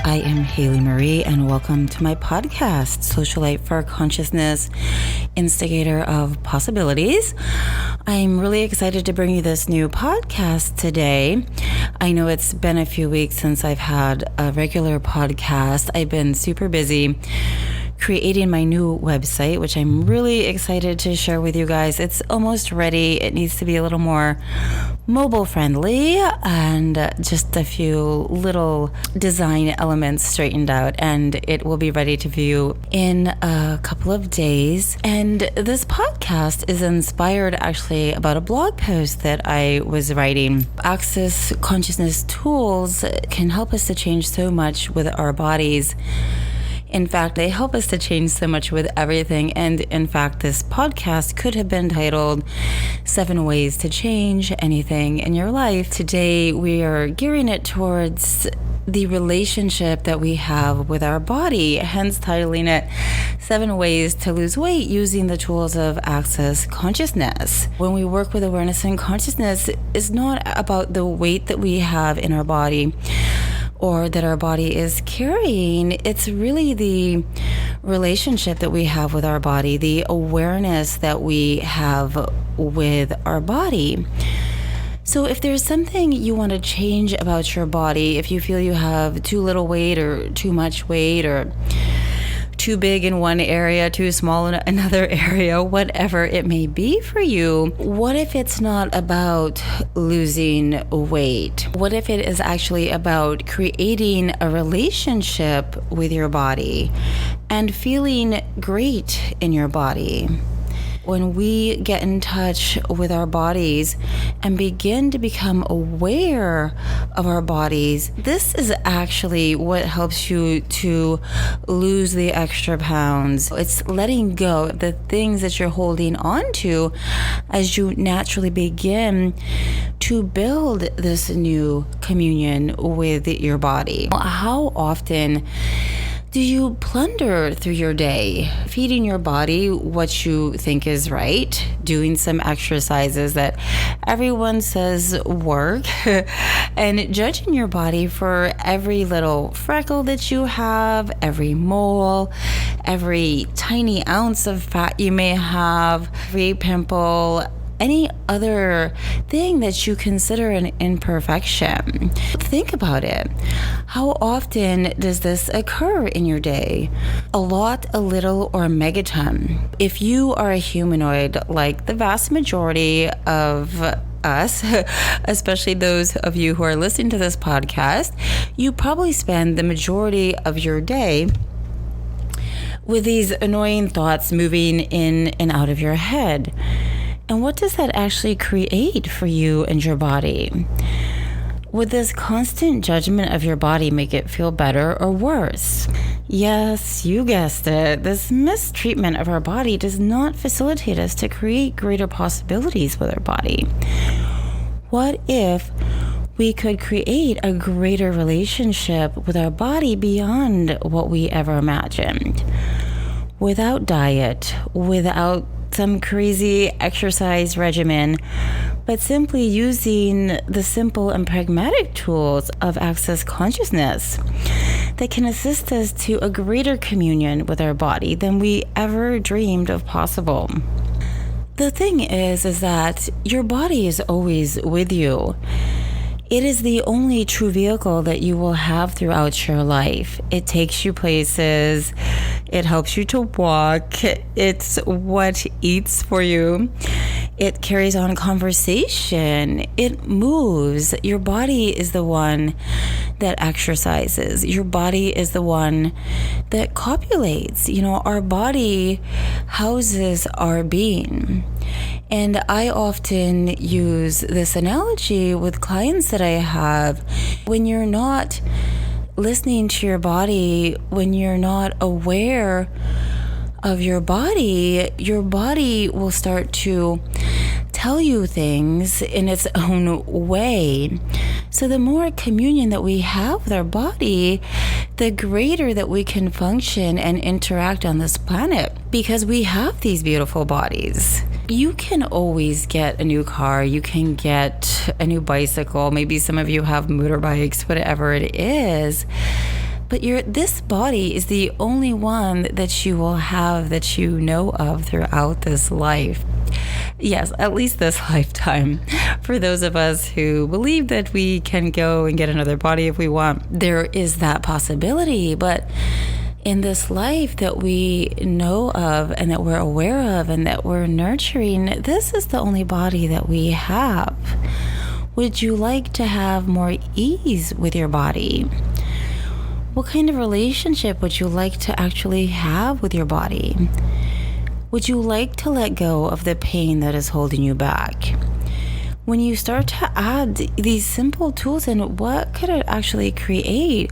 I am Haley Marie, and welcome to my podcast, Socialite for Consciousness, instigator of possibilities. I'm really excited to bring you this new podcast today. I know it's been a few weeks since I've had a regular podcast. I've been super busy creating my new website, which I'm really excited to share with you guys. It's almost ready. It needs to be a little more mobile friendly and just a few little design elements straightened out, and it will be ready to view in a couple of days. And this podcast is inspired actually about a blog post that I was writing. Access consciousness tools can help us to change so much with our bodies. In fact, they help us to change so much with everything. And in fact, this podcast could have been titled 7 Ways to Change Anything in Your Life. Today, we are gearing it towards the relationship that we have with our body, hence titling it 7 Ways to Lose Weight Using the Tools of Access Consciousness. When we work with awareness and consciousness, it's not about the weight that we have in our body or that our body is carrying. It's really the relationship that we have with our body, the awareness that we have with our body. So if there's something you want to change about your body, if you feel you have too little weight or too much weight, or too big in one area, too small in another area, whatever it may be for you, what if it's not about losing weight? What if it is actually about creating a relationship with your body and feeling great in your body? When we get in touch with our bodies and begin to become aware of our bodies, this is actually what helps you to lose the extra pounds. It's letting go of the things that you're holding on to as you naturally begin to build this new communion with your body. How often do you plunder through your day, feeding your body what you think is right, doing some exercises that everyone says work, and judging your body for every little freckle that you have, every mole, every tiny ounce of fat you may have, every pimple, any other thing that you consider an imperfection? Think about it. How often does this occur in your day? A lot, a little, or a megaton? If you are a humanoid, like the vast majority of us, especially those of you who are listening to this podcast, you probably spend the majority of your day with these annoying thoughts moving in and out of your head. And what does that actually create for you and your body? Would this constant judgment of your body make it feel better or worse? Yes, you guessed it. This mistreatment of our body does not facilitate us to create greater possibilities with our body. What if we could create a greater relationship with our body beyond what we ever imagined? Without diet, without some crazy exercise regimen, but simply using the simple and pragmatic tools of access consciousness that can assist us to a greater communion with our body than we ever dreamed of possible. The thing is that your body is always with you. It is the only true vehicle that you will have throughout your life. It takes you places. It helps you to walk. It's what eats for you. It carries on conversation. It moves. Your body is the one that exercises. Your body is the one that copulates. You know, our body houses our being. And I often use this analogy with clients that I have. When you're not listening to your body, when you're not aware of your body will start to tell you things in its own way. So the more communion that we have with our body, the greater that we can function and interact on this planet, because we have these beautiful bodies. You can always get a new car, you can get a new bicycle, maybe some of you have motorbikes, whatever it is. But this body is the only one that you will have, that you know of, throughout this life. Yes, at least this lifetime. For those of us who believe that we can go and get another body if we want, there is that possibility. But in this life that we know of and that we're aware of and that we're nurturing, this is the only body that we have. Would you like to have more ease with your body? What kind of relationship would you like to actually have with your body? Would you like to let go of the pain that is holding you back? When you start to add these simple tools in, what could it actually create?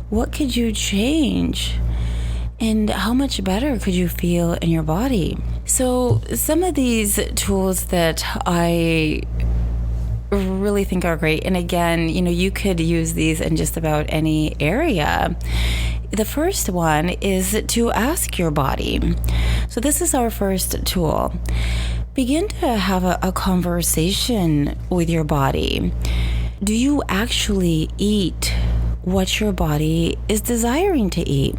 What could you change? And how much better could you feel in your body? So some of these tools that I really think are great, and again, you could use these in just about any area. The first one is to ask your body. So this is our first tool. Begin to have a conversation with your body. Do you actually eat what your body is desiring to eat?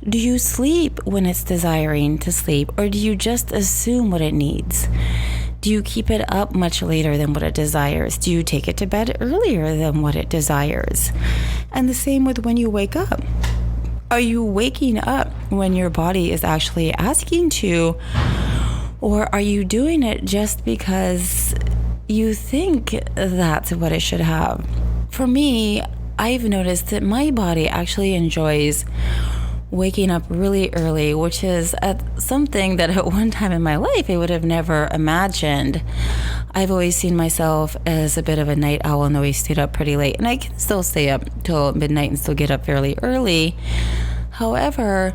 Do you sleep when it's desiring to sleep, or do you just assume what it needs? Do you keep it up much later than what it desires? Do you take it to bed earlier than what it desires? And the same with when you wake up. Are you waking up when your body is actually asking to, or are you doing it just because you think that's what it should have? For me, I've noticed that my body actually enjoys waking up really early, which is something that at one time in my life I would have never imagined. I've always seen myself as a bit of a night owl and always stayed up pretty late, and I can still stay up till midnight and still get up fairly early. However,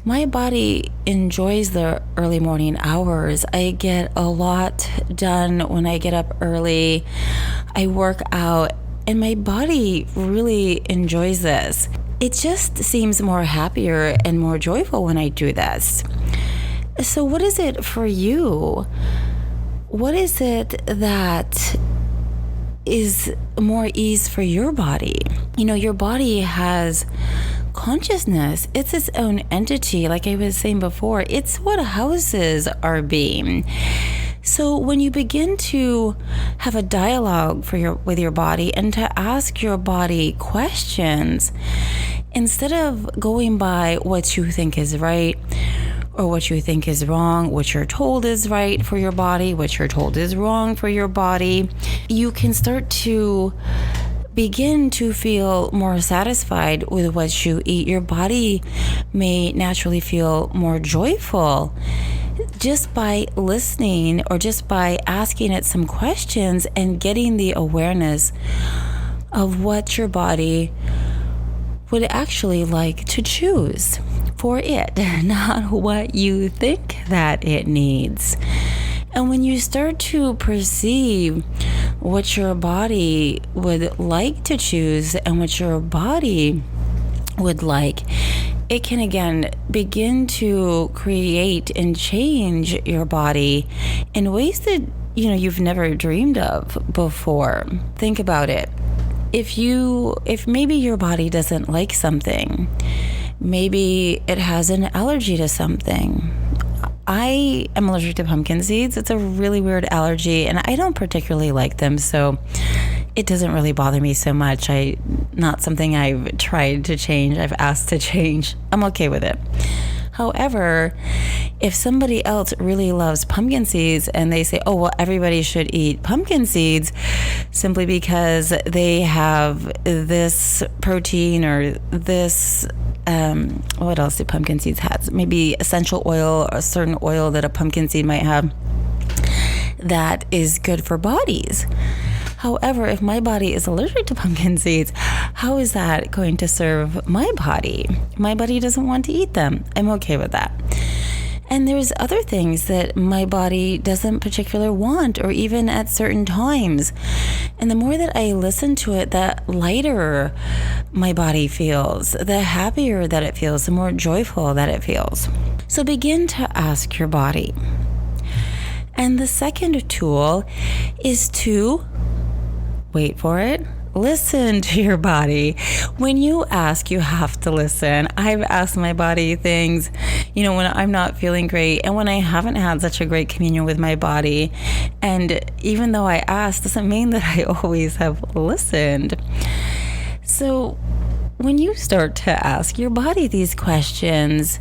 my body enjoys the early morning hours. I get a lot done when I get up early. I work out, and my body really enjoys this. It just seems more happier and more joyful when I do this. So what is it for you? What is it that is more ease for your body? Your body has consciousness. It's its own entity. Like I was saying before, it's what houses our being. So when you begin to have a dialogue with your body and to ask your body questions, instead of going by what you think is right or what you think is wrong, what you're told is right for your body, what you're told is wrong for your body, you can start to begin to feel more satisfied with what you eat. Your body may naturally feel more joyful just by listening or just by asking it some questions and getting the awareness of what your body would actually like to choose for it, not what you think that it needs. And when you start to perceive what your body would like to choose and what your body would like, it can again begin to create and change your body in ways that you've never dreamed of before. Think about it. If maybe your body doesn't like something, maybe it has an allergy to something. I am allergic to pumpkin seeds. It's a really weird allergy, and I don't particularly like them, so it doesn't really bother me so much. Not something I've tried to change. I've asked to change. I'm okay with it. However, if somebody else really loves pumpkin seeds and they say, oh, well, everybody should eat pumpkin seeds simply because they have this protein or this, what else do pumpkin seeds have? Maybe essential oil, a certain oil that a pumpkin seed might have that is good for bodies. However, if my body is allergic to pumpkin seeds, how is that going to serve my body? My body doesn't want to eat them. I'm okay with that. And there's other things that my body doesn't particularly want, or even at certain times. And the more that I listen to it, the lighter my body feels, the happier that it feels, the more joyful that it feels. So begin to ask your body. And the second tool is to, wait for it, listen to your body. When you ask, you have to listen. I've asked my body things, when I'm not feeling great and when I haven't had such a great communion with my body. And even though I asked, doesn't mean that I always have listened. So when you start to ask your body these questions,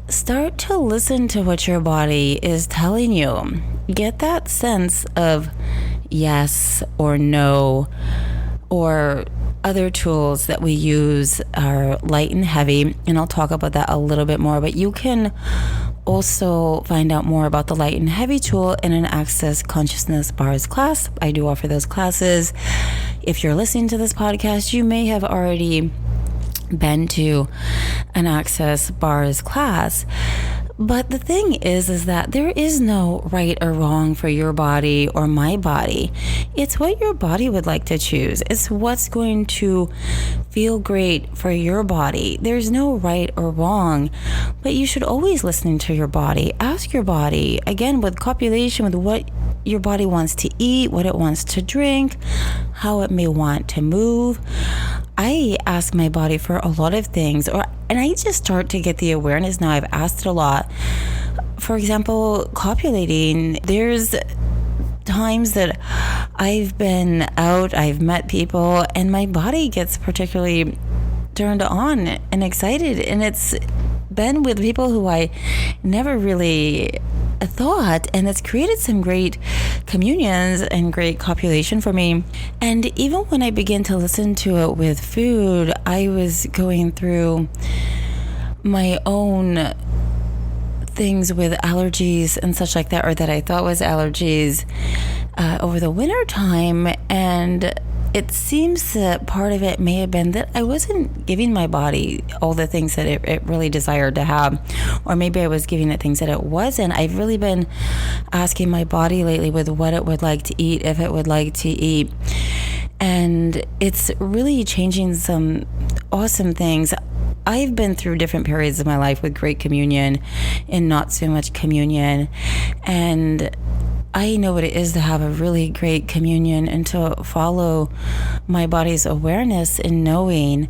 start to listen to what your body is telling you. Get that sense of yes or no, or other tools that we use are light and heavy, and I'll talk about that a little bit more, but you can also find out more about the light and heavy tool in an Access Consciousness Bars class. I do offer those classes. If you're listening to this podcast, you may have already been to an Access Bars class. But the thing is that there is no right or wrong for your body or my body. It's what your body would like to choose. It's what's going to feel great for your body. There's no right or wrong, but you should always listen to your body. Ask your body, again, with copulation, with what your body wants to eat, what it wants to drink, how it may want to move. I ask my body for a lot of things, and I just start to get the awareness now. I've asked it a lot. For example, copulating. There's times that I've been out, I've met people, and my body gets particularly turned on and excited, and it's been with people who I never really thought, and it's created some great communions and great copulation for me. And even when I began to listen to it with food, I was going through my own things with allergies and such like that, or that I thought was allergies over the winter time, and it seems that part of it may have been that I wasn't giving my body all the things that it really desired to have, or maybe I was giving it things that it wasn't. I've really been asking my body lately with what it would like to eat, if it would like to eat, and it's really changing some awesome things. I've been through different periods of my life with great communion and not so much communion, and I know what it is to have a really great communion and to follow my body's awareness and knowing,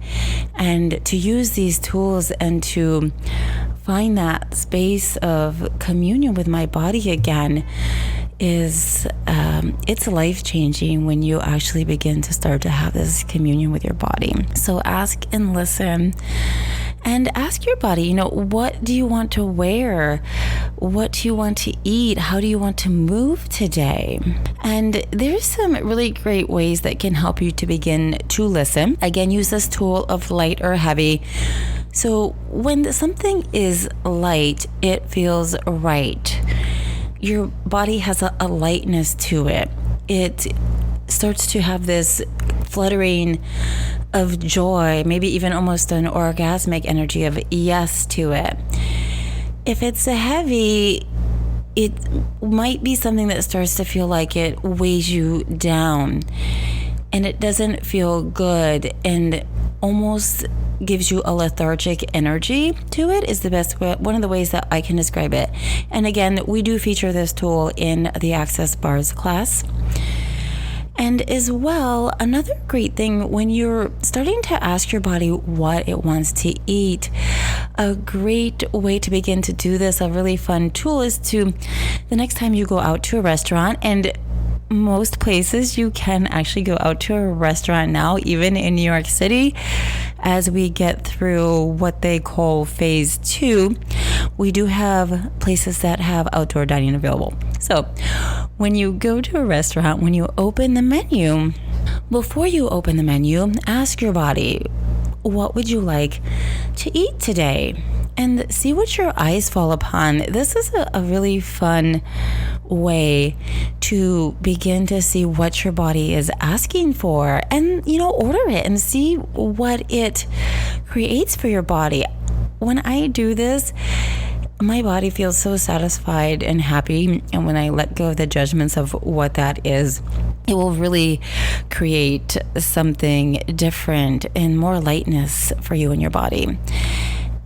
and to use these tools and to find that space of communion with my body again is it's life-changing when you actually begin to start to have this communion with your body. So ask and listen. And ask your body, what do you want to wear? What do you want to eat? How do you want to move today? And there's some really great ways that can help you to begin to listen. Again, use this tool of light or heavy. So when something is light, it feels right. Your body has a lightness to it. It starts to have this fluttering of joy, maybe even almost an orgasmic energy of yes to it. If it's a heavy, it might be something that starts to feel like it weighs you down, and it doesn't feel good, and almost gives you a lethargic energy to it is the best way, one of the ways that I can describe it. And again, we do feature this tool in the Access Bars class. And as well, another great thing when you're starting to ask your body what it wants to eat, a great way to begin to do this, a really fun tool, is to, the next time you go out to a restaurant, and most places you can actually go out to a restaurant now, even in New York City, as we get through what they call phase 2, we do have places that have outdoor dining available. So when you go to a restaurant, when you open the menu, before you open the menu, ask your body, what would you like to eat today? And see what your eyes fall upon. This is a really fun way to begin to see what your body is asking for, and order it and see what it creates for your body. When I do this, my body feels so satisfied and happy, and when I let go of the judgments of what that is, it will really create something different and more lightness for you and your body.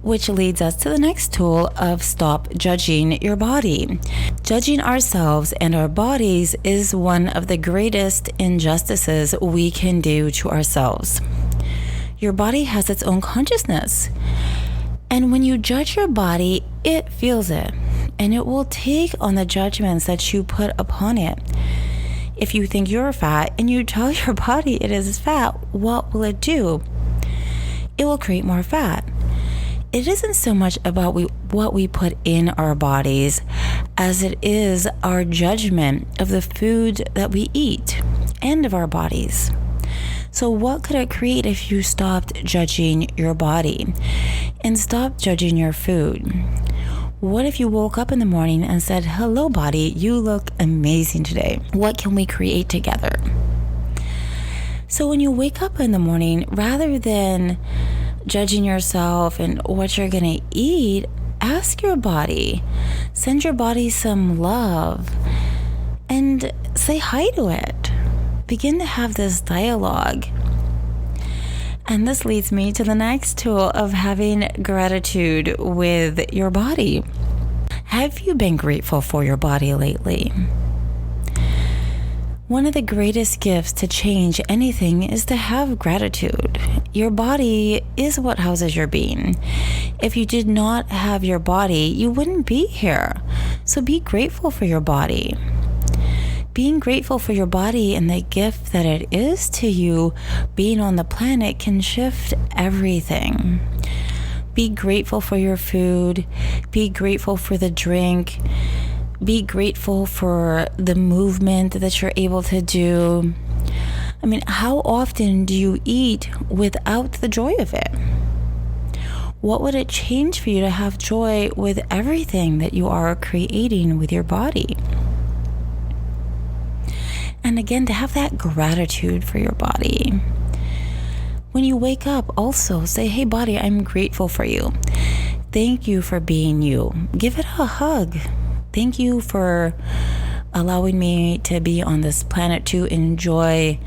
which leads us to the next tool of stop judging your body. Judging ourselves and our bodies is one of the greatest injustices we can do to ourselves. Your body has its own consciousness. And when you judge your body, it feels it. And it will take on the judgments that you put upon it. If you think you're fat and you tell your body it is fat, what will it do? It will create more fat. It isn't so much about what we put in our bodies as it is our judgment of the food that we eat and of our bodies. So what could it create if you stopped judging your body and stopped judging your food? What if you woke up in the morning and said, "Hello, body, you look amazing today. What can we create together?" So when you wake up in the morning, rather than judging yourself and what you're going to eat, ask your body, send your body some love, and say hi to it. Begin to have this dialogue. And this leads me to the next tool of having gratitude with your body. Have you been grateful for your body lately? One of the greatest gifts to change anything is to have gratitude. Your body is what houses your being. If you did not have your body, you wouldn't be here. So be grateful for your body. Being grateful for your body and the gift that it is to you being on the planet can shift everything. Be grateful for your food. Be grateful for the drink. Be grateful for the movement that you're able to do. I mean, how often do you eat without the joy of it? What would it change for you to have joy with everything that you are creating with your body? And again, to have that gratitude for your body. When you wake up, also say, "Hey, body, I'm grateful for you. Thank you for being you." Give it a hug. Thank you for allowing me to be on this planet to enjoy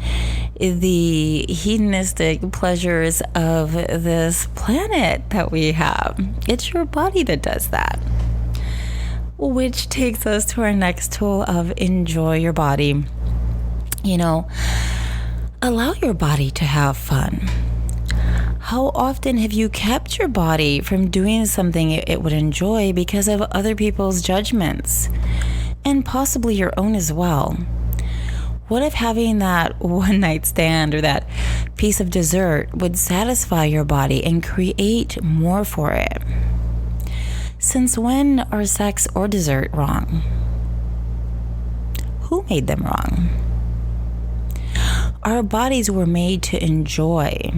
the hedonistic pleasures of this planet that we have. It's your body that does that. Which takes us to our next tool of enjoy your body. Allow your body to have fun. How often have you kept your body from doing something it would enjoy because of other people's judgments? And possibly your own as well. What if having that one night stand or that piece of dessert would satisfy your body and create more for it? Since when are sex or dessert wrong? Who made them wrong? Our bodies were made to enjoy.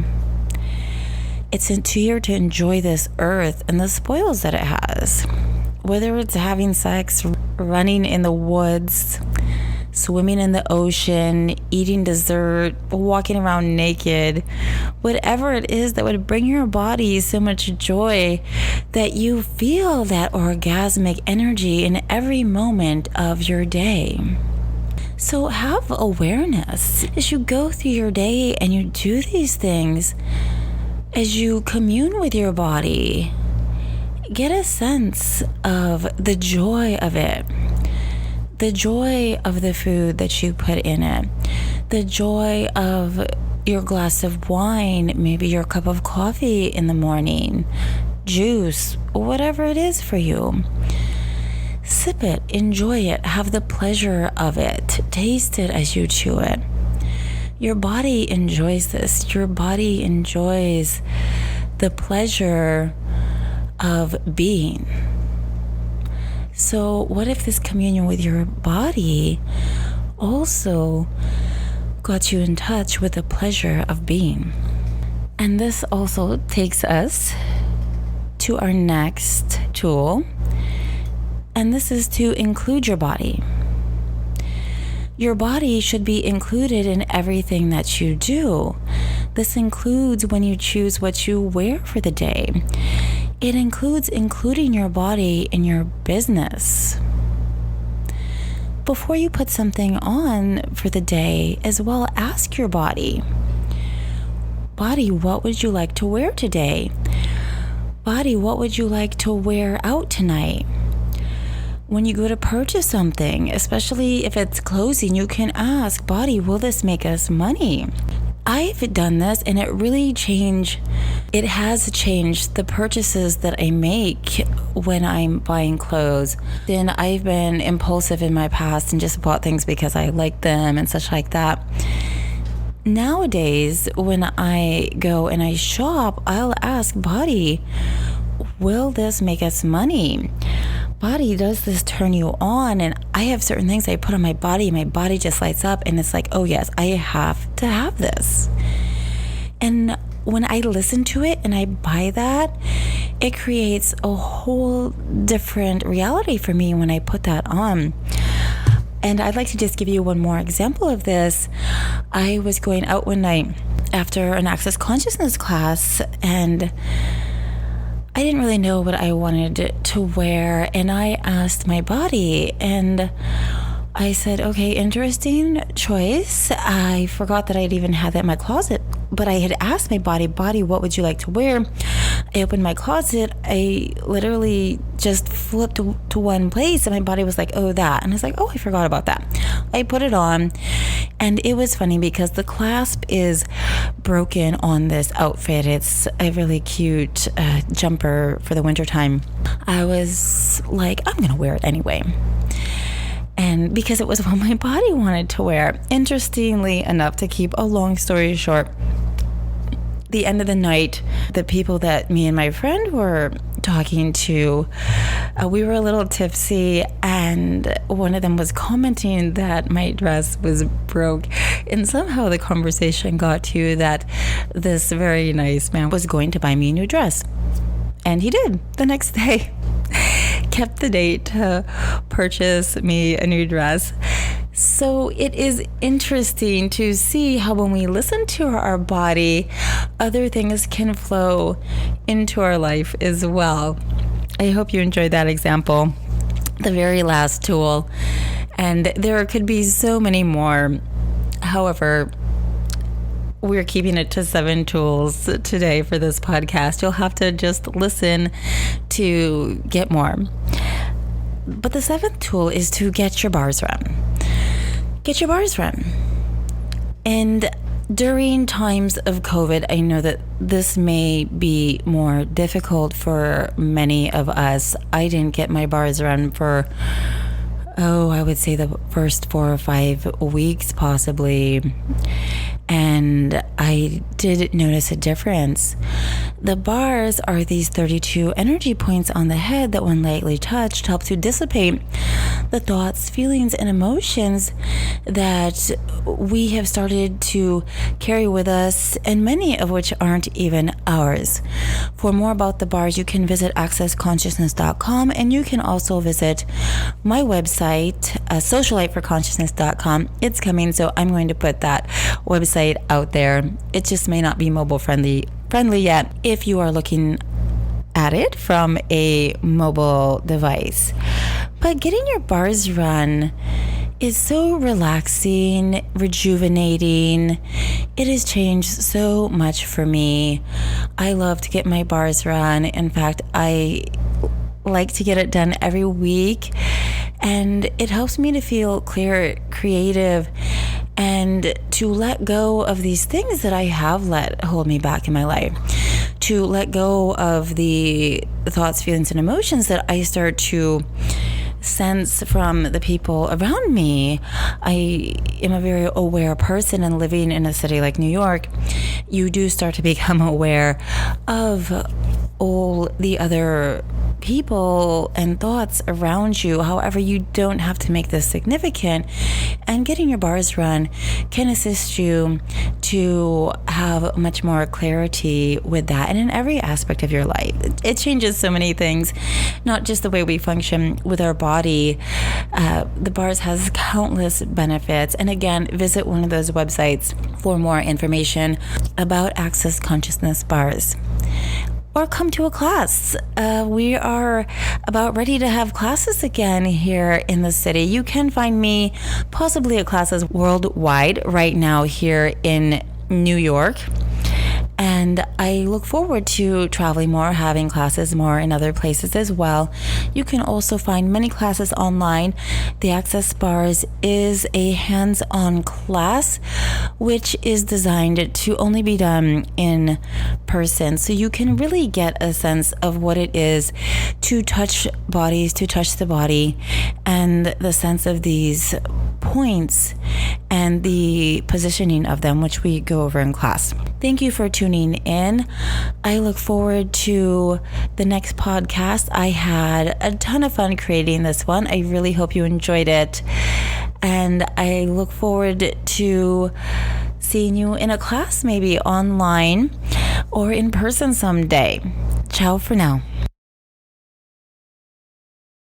It's here to enjoy this earth and the spoils that it has. Whether it's having sex, running in the woods, swimming in the ocean, eating dessert, walking around naked, whatever it is that would bring your body so much joy that you feel that orgasmic energy in every moment of your day. So have awareness as you go through your day and you do these things, as you commune with your body. Get a sense of the joy of it, the joy of the food that you put in it, the joy of your glass of wine, maybe your cup of coffee in the morning, juice, whatever it is for you. Sip it, enjoy it, have the pleasure of it, taste it as you chew it. Your body enjoys this. Your body enjoys the pleasure of being. So what if this communion with your body also got you in touch with the pleasure of being? And this also takes us to our next tool, and this is to include your body. Your body should be included in everything that you do. This includes when you choose what you wear for the day. It includes including your body in your business. Before you put something on for the day as well, ask your body, "Body, what would you like to wear today?" body, what would you like to wear out tonight? When you go to purchase something, especially if it's clothing, you can ask, body, will this make us money? I've done this and it has changed the purchases that I make when I'm buying clothes. Then I've been impulsive in my past and just bought things because I like them and such like that. Nowadays, when I go and I shop, I'll ask, body, will this make us money? Body, does this turn you on? And I have certain things I put on my body and my body just lights up and it's like, oh yes, I have to have this. And when I listen to it and I buy that, it creates a whole different reality for me when I put that on. And I'd like to just give you one more example of this. I was going out one night after an Access Consciousness class and I didn't really know what I wanted to wear, and I asked my body, and I said, okay, interesting choice. I forgot that I'd even had that in my closet, but I had asked my body, what would you like to wear? I opened my closet. I literally just flipped to one place, and my body was like, oh, that. And I was like, oh, I forgot about that. I put it on, and it was funny because the clasp is broken on this outfit. It's a really cute jumper for the wintertime. I was like, I'm going to wear it anyway. And because it was what my body wanted to wear. Interestingly enough, to keep a long story short, the end of the night, the people that me and my friend were talking to, we were a little tipsy, and one of them was commenting that my dress was broke, and somehow the conversation got to that this very nice man was going to buy me a new dress, and he did the next day. Kept the date to purchase me a new dress. So it is interesting to see how when we listen to our body, other things can flow into our life as well. I hope you enjoyed that example. The very last tool. And there could be so many more. However, we're keeping it to 7 tools today for this podcast. You'll have to just listen to get more. But the 7th tool is to get your bars run. Get your bars run. And during times of COVID, I know that this may be more difficult for many of us. I didn't get my bars run for, I would say the first 4 or 5 weeks possibly. And I did notice a difference. The bars are these 32 energy points on the head that, when lightly touched, help to dissipate the thoughts, feelings, and emotions that we have started to carry with us, and many of which aren't even ours. For more about the bars, you can visit accessconsciousness.com, and you can also visit my website, socialiteforconsciousness.com. It's coming, so I'm going to put that website out there. It just may not be mobile friendly yet if you are looking at it from a mobile device. But getting your bars run is so relaxing, rejuvenating. It has changed so much for me. I love to get my bars run. In fact, I like to get it done every week, and it helps me to feel clear, creative, and to let go of these things that I have let hold me back in my life. To let go of the thoughts, feelings, and emotions that I start to sense from the people around me. I am a very aware person, and living in a city like New York, you do start to become aware of all the other people and thoughts around you. However, you don't have to make this significant, and getting your bars run can assist you to have much more clarity with that, and in every aspect of your life. It changes so many things, not just the way we function with our body. The bars has countless benefits, and again, visit one of those websites for more information about Access Consciousness bars. Or come to a class. We are about ready to have classes again here in the city. You can find me possibly at classes worldwide right now here in New York. And I look forward to traveling more, having classes more in other places as well. You can also find many classes online. The Access Bars is a hands-on class, which is designed to only be done in person. So you can really get a sense of what it is to touch bodies, to touch the body, and the sense of these points and the positioning of them, which we go over in class. Thank you for tuning in. I look forward to the next podcast. I had a ton of fun creating this one. I really hope you enjoyed it. And I look forward to seeing you in a class, maybe online or in person someday. Ciao for now.